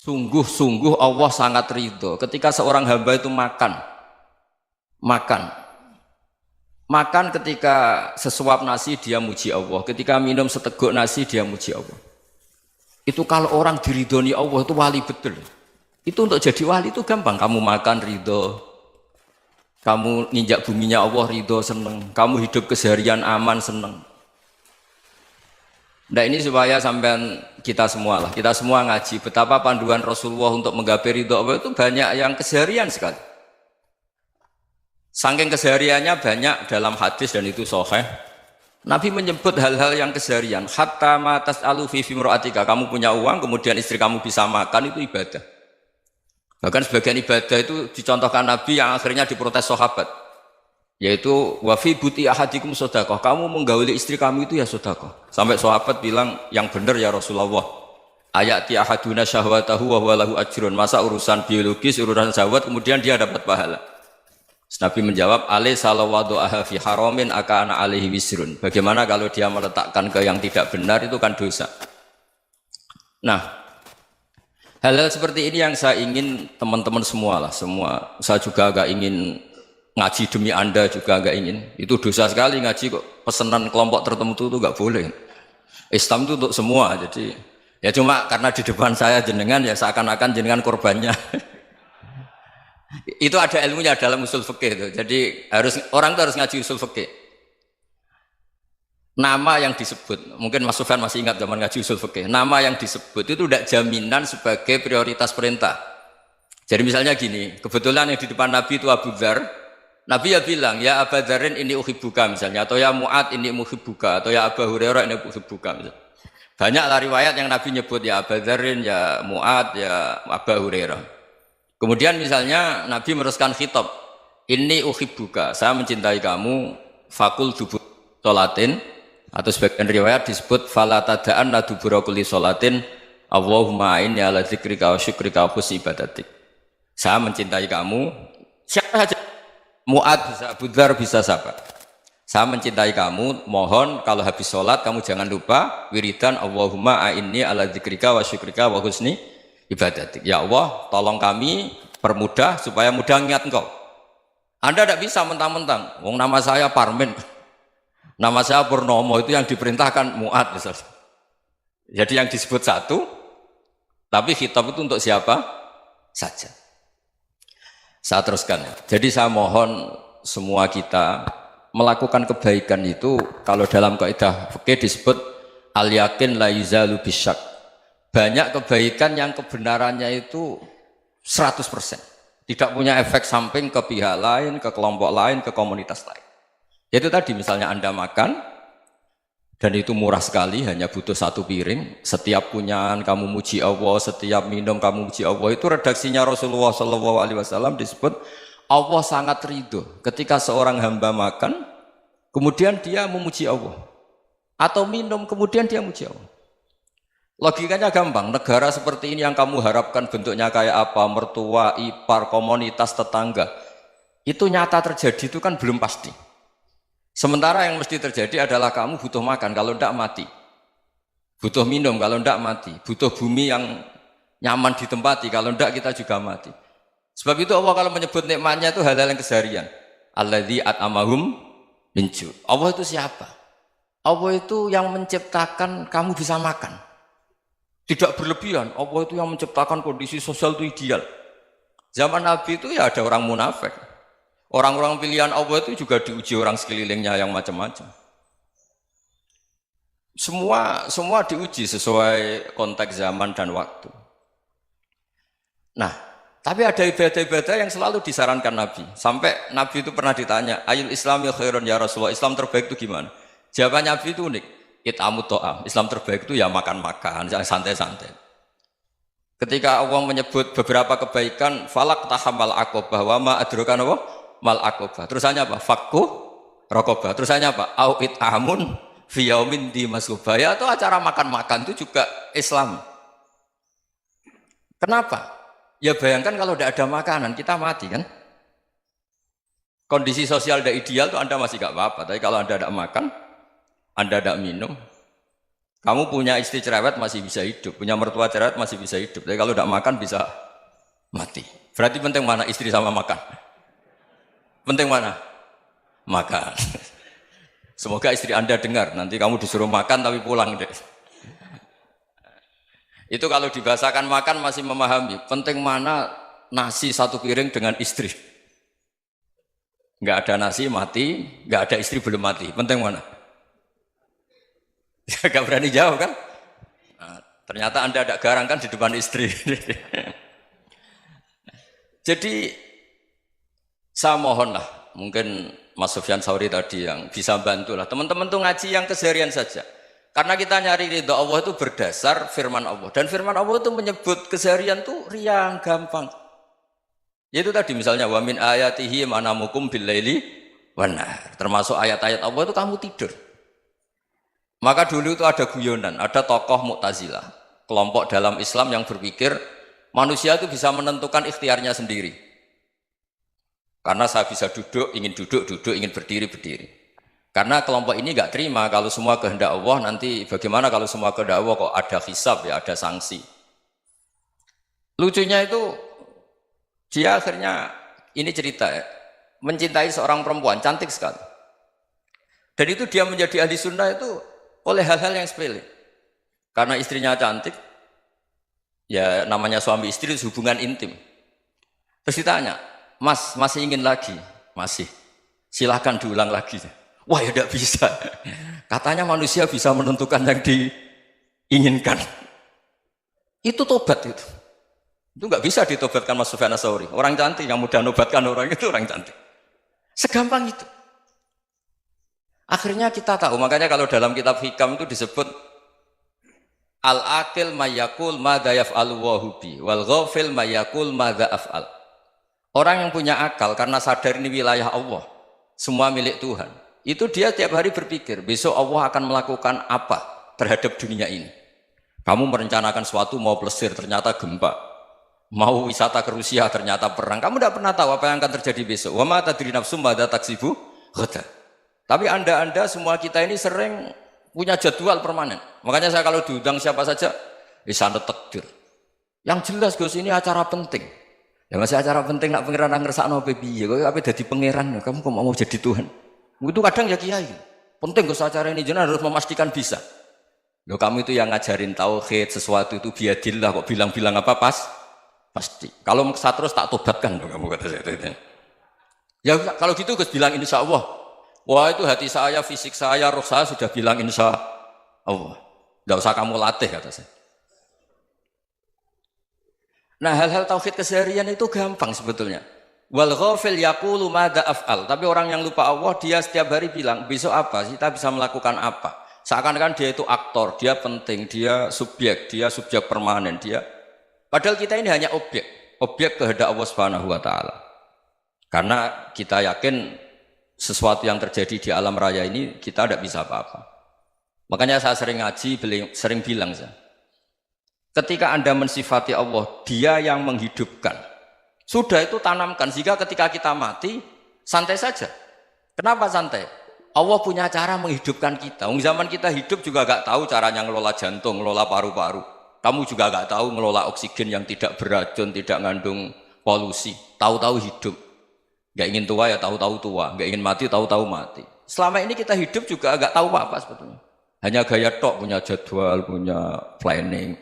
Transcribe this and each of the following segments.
Sungguh-sungguh Allah sangat ridho ketika seorang hamba itu makan ketika sesuap nasi dia muji Allah, ketika minum seteguk nasi dia muji Allah. Itu kalau orang diridhoni Allah itu wali betul. Itu untuk jadi wali itu gampang, kamu makan ridho, kamu nginjak buminya Allah ridho seneng, kamu hidup keseharian aman seneng. Nah ini supaya sampean kita semua ngaji betapa panduan Rasulullah untuk menggapai ridho Allah itu banyak yang keseharian sekali. Saking kesehariannya banyak dalam hadis dan itu sahih. Nabi menyebut hal-hal yang keseharian. Hatta ma tas'alu fi fimra'atika, kamu punya uang kemudian istri kamu bisa makan itu ibadah. Bahkan sebagian ibadah itu dicontohkan Nabi yang akhirnya diprotes sahabat. Yaitu wa fi buti ahadikum sedekah, kamu menggauli istri kamu itu ya sedekah. Sampai sahabat bilang yang benar ya Rasulullah. Ayati ahaduna syahwatahu wa huwa lahu ajrun. Masa urusan biologis, urusan syahwat kemudian dia dapat pahala. Nabi menjawab, alaysa lawadu'aha fi haramin akana alaihi wisrun. Bagaimana kalau dia meletakkan ke yang tidak benar itu kan dosa. Nah, hal-hal seperti ini yang saya ingin teman-teman semua. Saya juga agak ingin ngaji demi Anda juga agak ingin. Itu dosa sekali ngaji kok pesanan kelompok tertentu itu enggak boleh. Islam itu untuk semua. Jadi ya cuma karena di depan saya jenengan ya seakan-akan jenengan korbannya. Itu ada ilmunya dalam usul fikih itu. Jadi orang itu harus ngaji usul fikih. Nama yang disebut, mungkin Mas Sufyan masih ingat zaman ngaji usul fikih. Nama yang disebut itu tidak jaminan sebagai prioritas perintah. Jadi misalnya gini, kebetulan yang di depan Nabi itu Abu Dzar. Nabi ya bilang, ya Abu Dzarin ini uhibbuka misalnya, atau ya Mu'ad ini uhibbuka, atau ya Abu Hurairah ini uhibbuka misalnya. Banyaklah riwayat yang Nabi nyebut ya Abu Dzarin, ya Mu'ad, ya Abu Hurairah. Kemudian misalnya Nabi meneruskan khitab, ini uhibbuka, saya mencintai kamu, fakul dubur sholatin, atau sebagian riwayat disebut fala tada'an la dubura kulli sholatin, Allahumma inni ala dzikrika wa syukrika wa husni ibadatik. Saya mencintai kamu, siapa saja. Mu'ad bisa, Abu Dzar bisa siapa? Saya mencintai kamu, mohon kalau habis sholat kamu jangan lupa wiridan Allahumma a'inni ala dzikrika wa syukrika wa husni ibadatik. Ya Allah, tolong kami permudah supaya mudah ingat engkau. Anda tidak bisa mentang-mentang, wong nama saya Parmin, nama saya Purnomo, itu yang diperintahkan Mu'ad misalnya. Jadi yang disebut satu, tapi khitab itu untuk siapa saja. Saya teruskan. Jadi saya mohon semua kita melakukan kebaikan itu kalau dalam kaidah fikih disebut al yakin la yuzalu bisyak. Banyak kebaikan yang kebenarannya itu 100%. Tidak punya efek samping ke pihak lain, ke kelompok lain, ke komunitas lain. Itu tadi misalnya Anda makan dan itu murah sekali, hanya butuh satu piring. Setiap punyaan kamu muji Allah, setiap minum kamu muji Allah. Itu redaksinya Rasulullah SAW disebut Allah sangat ridho ketika seorang hamba makan, kemudian dia memuji Allah, atau minum kemudian dia muji Allah. Logikanya gampang. Negara seperti ini yang kamu harapkan bentuknya kayak apa, mertua, ipar, komunitas, tetangga, itu nyata terjadi itu kan belum pasti. Sementara yang mesti terjadi adalah kamu butuh makan, kalau tidak mati. Butuh minum, kalau tidak mati. Butuh bumi yang nyaman ditempati, kalau tidak kita juga mati. Sebab itu Allah kalau menyebut nikmatnya itu hal-hal yang keseharian. Alladzi at'amahum min ju'. Allah itu siapa? Allah itu yang menciptakan kamu bisa makan. Tidak berlebihan. Allah itu yang menciptakan kondisi sosial itu ideal. Zaman Nabi itu ya ada orang munafik. Orang-orang pilihan Allah itu juga diuji orang sekelilingnya yang macam-macam. Semua diuji sesuai konteks zaman dan waktu. Nah, tapi ada ibadah-ibadah yang selalu disarankan Nabi. Sampai Nabi itu pernah ditanya, ayul islami khairun ya Rasulullah, Islam terbaik itu gimana? Jawaban Nabi itu unik. It'amut to'am. Islam terbaik itu ya makan-makan, yang santai-santai. Ketika Allah menyebut beberapa kebaikan, falak tahamal aqobah wa ma adrokan Allah mal aqobah. Terusannya apa? Fakku raqobah. Terusannya apa? Au it'amun fi yaumin di masghubah. Ya itu acara makan-makan itu juga Islam. Kenapa? Ya bayangkan kalau tidak ada makanan, kita mati kan? Kondisi sosial tidak ideal itu Anda masih gak apa-apa. Tapi kalau Anda tidak makan, Anda tidak minum, Kamu punya istri cerewet masih bisa hidup, punya mertua cerewet masih bisa hidup. Tapi kalau tidak makan bisa mati. Berarti penting mana istri sama makan? Penting mana? Makan. Semoga istri Anda dengar, nanti kamu disuruh makan tapi pulang deh. Itu kalau dibahasakan makan masih memahami. Penting mana nasi satu piring dengan istri. Nggak ada nasi mati, nggak ada istri belum mati. Penting mana? Gak berani jawab kan? Nah, ternyata Anda ada garang kan di depan istri. Jadi saya mohonlah, mungkin Mas Sufyan Sauri tadi yang bisa bantulah. Teman-teman tuh ngaji yang keseharian saja. Karena kita nyari ridha Allah itu berdasar firman Allah. Dan firman Allah itu menyebut keseharian tuh riang, gampang. Yaitu tadi misalnya wa min ayatihi manamukum bil laili wan nahar. Termasuk ayat-ayat Allah itu kamu tidur. Maka dulu itu ada guyonan, ada tokoh Mu'tazilah, kelompok dalam Islam yang berpikir manusia itu bisa menentukan ikhtiarnya sendiri. Karena saya bisa duduk, ingin berdiri, berdiri. Karena kelompok ini nggak terima kalau semua kehendak Allah, nanti bagaimana kalau semua kehendak Allah kok ada hisab ya, ada sanksi. Lucunya itu dia akhirnya, ini cerita ya, mencintai seorang perempuan, cantik sekali. Dan itu dia menjadi ahli sunnah itu oleh hal-hal yang sepele. Karena istrinya cantik, ya namanya suami istri itu hubungan intim. Terus ditanya, Mas, masih ingin lagi? Masih. Silahkan diulang lagi. Wah ya tidak bisa. Katanya manusia bisa menentukan yang diinginkan. Itu tobat itu. Itu nggak bisa ditobatkan Mas Sufyan Ats-Tsauri. Orang cantik yang mudah nobatkan orang itu orang cantik. Segampang itu. Akhirnya kita tahu, makanya kalau dalam kitab Hikam itu disebut al-aqil mayyakul madza yaf'alu wa hubi wal ghafil mayyakul madza af'al. Orang yang punya akal karena sadar ini wilayah Allah, semua milik Tuhan. Itu dia tiap hari berpikir, besok Allah akan melakukan apa terhadap dunia ini. Kamu merencanakan suatu mau plesir, ternyata gempa. Mau wisata ke Rusia, ternyata perang. Kamu tidak pernah tahu apa yang akan terjadi besok. Wa ma tadri nafsum madza taksibu ghadan. Tapi anda semua kita ini sering punya jadwal permanen. Makanya saya kalau diundang siapa saja, sanad takdir. Yang jelas Gus ini acara penting. Ya masih acara penting nak pangeran ngersakno piye? Kok ape dadi pangeran? Kamu kok mau jadi Tuhan? Itu kadang ya kiai. Penting Gus acara ini jenengan harus memastikan bisa. Loh kamu itu yang ngajarin tauhid, sesuatu itu biadillah kok bilang-bilang apa pasti. Kalau maksa terus tak tobatkan loh kamu kata saya. Ya kalau gitu Gus bilang insya Allah. Wah itu hati saya, fisik saya, roh saya sudah bilang insya Allah. Tidak usah kamu latih kata saya. Nah hal-hal tauhid keseharian itu gampang sebetulnya. Wal ghafil yaqulu madza af'al. Tapi orang yang lupa Allah dia setiap hari bilang besok apa? Kita bisa melakukan apa? Seakan-akan dia itu aktor, dia penting, dia subjek permanen, dia. Padahal kita ini hanya objek kehendak Allah Subhanahu wa taala. Karena kita yakin sesuatu yang terjadi di alam raya ini kita tidak bisa apa-apa. Makanya saya sering ngaji, sering bilang saya, ketika Anda mensifati Allah, Dia yang menghidupkan. Sudah itu tanamkan sehingga ketika kita mati santai saja. Kenapa santai? Allah punya cara menghidupkan kita. Zaman kita hidup juga gak tahu caranya ngelola jantung, ngelola paru-paru. Kamu juga gak tahu ngelola oksigen yang tidak beracun, tidak mengandung polusi. Tahu-tahu hidup. Gak ingin tua ya tahu-tahu tua, gak ingin mati tahu-tahu mati. Selama ini kita hidup juga gak tahu apa-apa sebetulnya. Hanya gaya tok, punya jadwal, punya planning.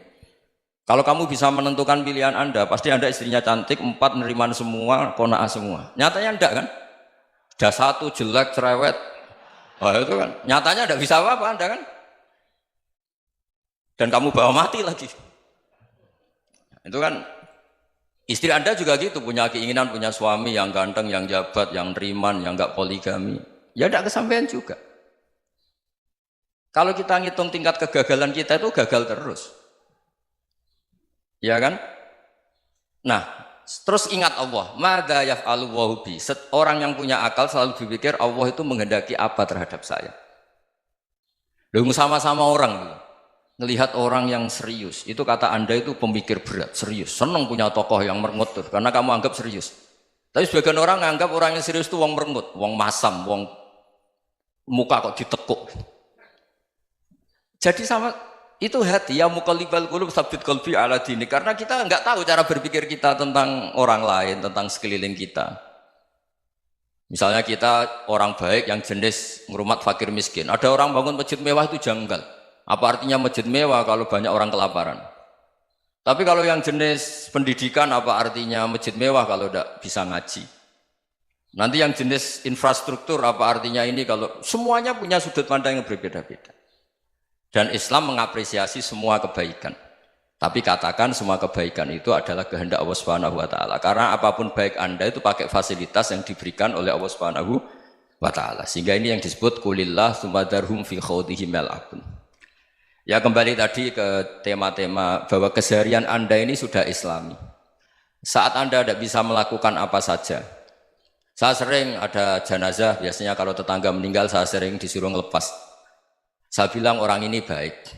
Kalau kamu bisa menentukan pilihan Anda, pasti Anda istrinya cantik, 4 neriman semua, kona'ah semua. Nyatanya enggak kan? Ada 1 jelek, cerewet. Oh itu kan, nyatanya enggak bisa apa-apa Anda kan? Dan kamu bawa mati lagi. Itu kan, istri Anda juga gitu, punya keinginan, punya suami yang ganteng, yang jabat, yang neriman, yang enggak poligami. Ya enggak kesampaian juga. Kalau kita ngitung tingkat kegagalan kita itu gagal terus. Ya kan? Nah, terus ingat Allah, madza yaf'alu wa bi. Orang yang punya akal selalu berpikir Allah itu menghendaki apa terhadap saya. Lalu sama-sama orang melihat orang yang serius, itu kata Anda itu pemikir berat, serius, senang punya tokoh yang merengut tuh, karena kamu anggap serius. Tapi sebagian orang menganggap orang yang serius itu wong merengut, wong masam, wong muka kok ditekuk. Jadi sama Itu hati, ya muqallibal qulub tsabbit qalbi ala dini. Karena kita nggak tahu cara berpikir kita tentang orang lain, tentang sekeliling kita. Misalnya kita orang baik yang jenis ngrumat fakir miskin. Ada orang bangun masjid mewah itu janggal. Apa artinya masjid mewah kalau banyak orang kelaparan? Tapi kalau yang jenis pendidikan apa artinya masjid mewah kalau tidak bisa ngaji? Nanti yang jenis infrastruktur apa artinya ini kalau semuanya punya sudut pandang yang berbeda-beda. Dan Islam mengapresiasi semua kebaikan. Tapi katakan semua kebaikan itu adalah kehendak Allah Subhanahu wa taala. Karena apapun baik Anda itu pakai fasilitas yang diberikan oleh Allah Subhanahu wa taala. Sehingga ini yang disebut qulillah tsumadarhum fi khawdihim yal'abun. Ya kembali tadi ke tema-tema bahwa keseharian Anda ini sudah Islami. Saat Anda tidak bisa melakukan apa saja. Saya sering ada jenazah, biasanya kalau tetangga meninggal saya sering disuruh ngelepas. Saya bilang orang ini baik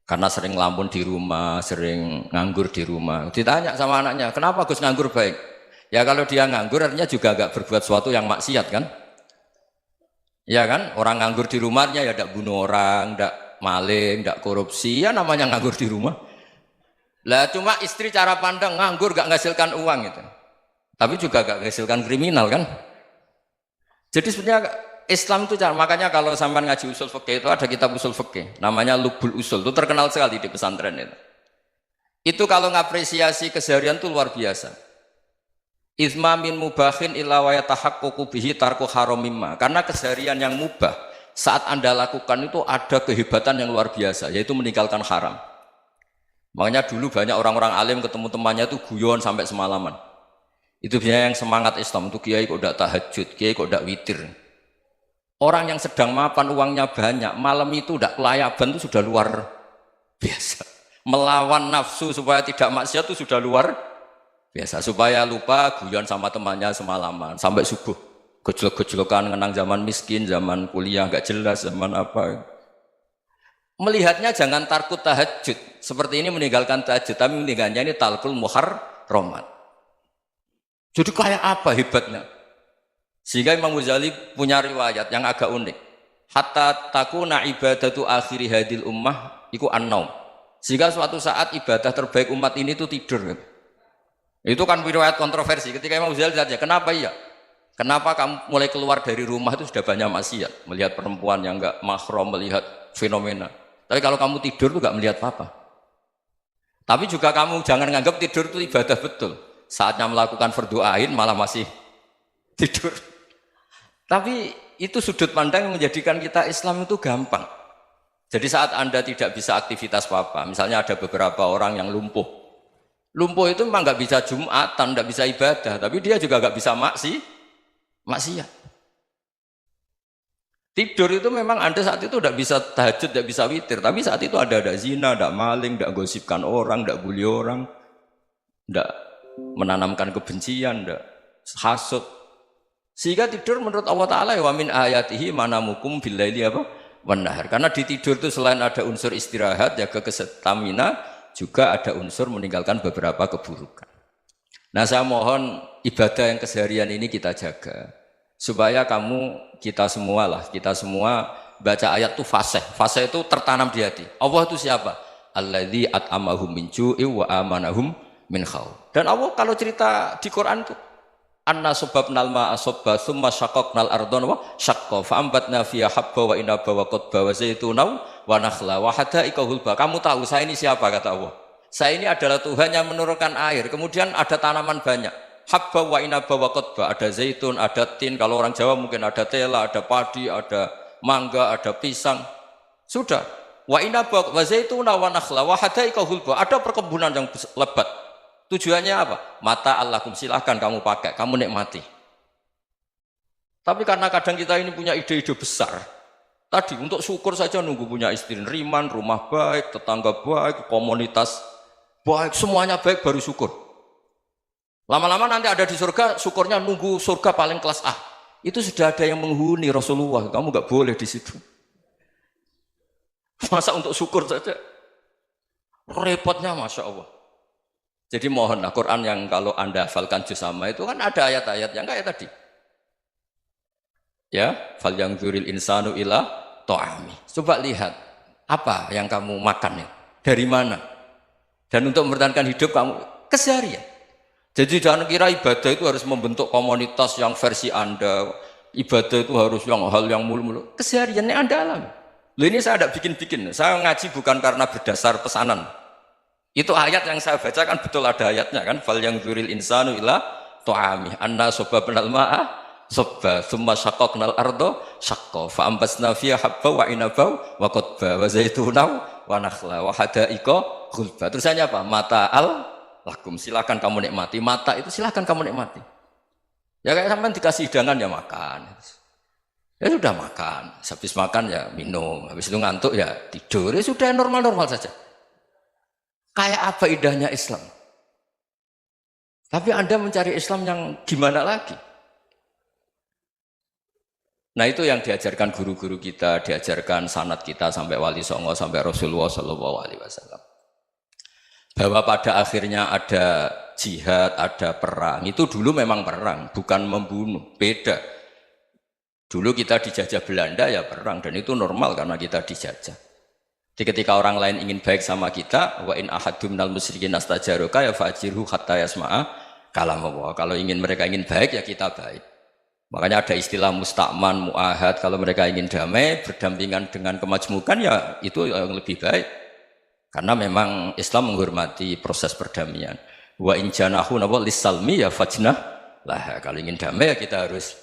karena sering ngelamun di rumah, sering nganggur di rumah. Ditanya sama anaknya, kenapa Gus nganggur baik? Ya kalau dia nganggur artinya juga agak berbuat sesuatu yang maksiat kan? Ya kan? Orang nganggur di rumahnya ya tidak bunuh orang, tidak maling, tidak korupsi, ya namanya nganggur di rumah. Lah cuma istri cara pandang nganggur gak menghasilkan uang itu. Tapi juga gak menghasilkan kriminal kan? Jadi sebenarnya Islam itu makanya kalau sampai ngaji usul fikih itu ada kitab usul fikih namanya Lubul Usul, itu terkenal sekali di pesantren itu. Itu kalau ngapresiasi keseharian itu luar biasa. Izma min mubahin illa wa yatahaqqaqu bihi tarku haramimma. Karena keseharian yang mubah saat Anda lakukan itu ada kehebatan yang luar biasa, yaitu meninggalkan haram. Makanya dulu banyak orang-orang alim ketemu temannya itu guyon sampai semalaman. Itu biasanya yang semangat Islam itu kiai kok tidak tahajud, kiai kok tidak witir. Orang yang sedang mapan uangnya banyak, malam itu tidak kelayaban itu sudah luar biasa. Melawan nafsu supaya tidak maksiat itu sudah luar biasa. Supaya lupa guyon sama temannya semalaman sampai subuh. Gejlok-gejlokan ngenang zaman miskin, zaman kuliah nggak jelas, zaman apa. Melihatnya jangan tarkut tahajud. Seperti ini meninggalkan tahajud, tapi meninggalkannya ini talkul muharramat. Jadi kayak apa hebatnya? Sehingga Imam Ghazali punya riwayat yang agak unik. Hatta takuna ibadatu akhiri hadil ummah iku an-naum. Sehingga suatu saat ibadah terbaik umat ini itu tidur. Itu kan riwayat kontroversi. Ketika Imam Ghazali tanya, kenapa iya? Kenapa kamu mulai keluar dari rumah itu sudah banyak maksiat? Melihat perempuan yang enggak mahram, melihat fenomena. Tapi kalau kamu tidur itu enggak melihat apa-apa. Tapi juga kamu jangan menganggap tidur itu ibadah betul. Saatnya melakukan fardu ain malah masih tidur. Tapi itu sudut pandang yang menjadikan kita Islam itu gampang. Jadi saat Anda tidak bisa aktivitas apa-apa, misalnya ada beberapa orang yang lumpuh. Lumpuh itu memang nggak bisa Jumatan, nggak bisa ibadah, tapi dia juga nggak bisa maksiat. Tidur itu memang Anda saat itu tidak bisa tahajud, tidak bisa witir, tapi saat itu ada zina, ada maling, tidak gosipkan orang, tidak bully orang, tidak menanamkan kebencian, tidak hasud. Sehingga tidur menurut Allah Ta'ala wa min ayatihi manamukum billaili apa? Wan-nahar. Karena di tidur itu selain ada unsur istirahat, jaga kestamina, juga ada unsur meninggalkan beberapa keburukan. Nah saya mohon ibadah yang keseharian ini kita jaga. Supaya kita semua baca ayat itu fasih. Fasih itu tertanam di hati. Allah itu siapa? Alladzi at'amahum min ju'i wa amanahum min khauf. Dan Allah kalau cerita di Quran itu anna subabnal ma'a subba summa syaqaqnal ardon wa syaqqa fa'ambatna fiha habba wa inaba wa qadba wa zaituna wa nakhla wa hadaika hulba. Kamu tahu saya ini siapa, kata Allah. Saya ini adalah Tuhan yang menurunkan air, kemudian ada tanaman banyak. Habba wa inaba wa qadba, ada zaitun, ada tin, kalau orang Jawa mungkin ada tela, ada padi, ada mangga, ada pisang. Sudah. Wa inaba wa zaituna wa nakhla wa hadaika hulba. Ada perkebunan yang lebat. Tujuannya apa? Mata Allahkum, silahkan kamu pakai, kamu nikmati. Tapi karena kadang kita ini punya ide-ide besar. Tadi untuk syukur saja nunggu punya istri riman, rumah baik, tetangga baik, komunitas baik, semuanya baik baru syukur. Lama-lama nanti ada di surga, syukurnya nunggu surga paling kelas A. Itu sudah ada yang menghuni Rasulullah, kamu nggak boleh di situ. Masa untuk syukur saja? Repotnya Masya Allah. Jadi mohonlah Quran yang kalau Anda hafalkan juz sama itu kan ada ayat-ayat yang kayak tadi. Ya, fal yang dzuril insanu ila ta'ami. Coba lihat. Apa yang kamu makan ya? Dari mana? Dan untuk mempertahankan hidup kamu keseharian. Jadi jangan kira ibadah itu harus membentuk komunitas yang versi Anda. Ibadah itu harus yang hal yang mulu-mulu. Kesehariannya Anda alami. Loh ini saya tidak bikin-bikin. Saya ngaji bukan karena berdasar pesanan. Itu ayat yang saya bacakan betul ada ayatnya kan. Fal yang dzuril insanu ila tu'ami anna sababnal ma'a sabba thumma syaqqaqnal ardo syaqqa fa ambasna fiha habba wa inaba wa qadba wa zaituna wa nakhla wa hada'iqa ghulba. Terusannya apa? Mata'al lakum, silakan kamu nikmati. Mata itu silakan kamu nikmati. Ya kayak sampean dikasih hidangan ya makan. Ya sudah makan, habis makan ya minum, habis itu ngantuk ya tidur. Ya sudah normal-normal saja. Kayak apa indahnya Islam? Tapi Anda mencari Islam yang gimana lagi? Nah itu yang diajarkan guru-guru kita, diajarkan sanad kita sampai Wali Songo, sampai Rasulullah SAW. Bahwa pada akhirnya ada jihad, ada perang. Itu dulu memang perang, bukan membunuh, beda. Dulu kita dijajah Belanda ya perang, dan itu normal karena kita dijajah. Jadi ketika orang lain ingin baik sama kita, wa in ahadum minal musyrikin astajaruka ya fa'jirhu hatta yasma'a kalam Allah. Kalau mereka ingin baik ya kita baik. Makanya ada istilah musta'man, mu'ahad. Kalau mereka ingin damai, berdampingan dengan kemajmukan ya itu yang lebih baik. Karena memang Islam menghormati proses perdamaian. Wa in janahu lis-salmi ya fajnah lah. Kalau ingin damai ya kita harus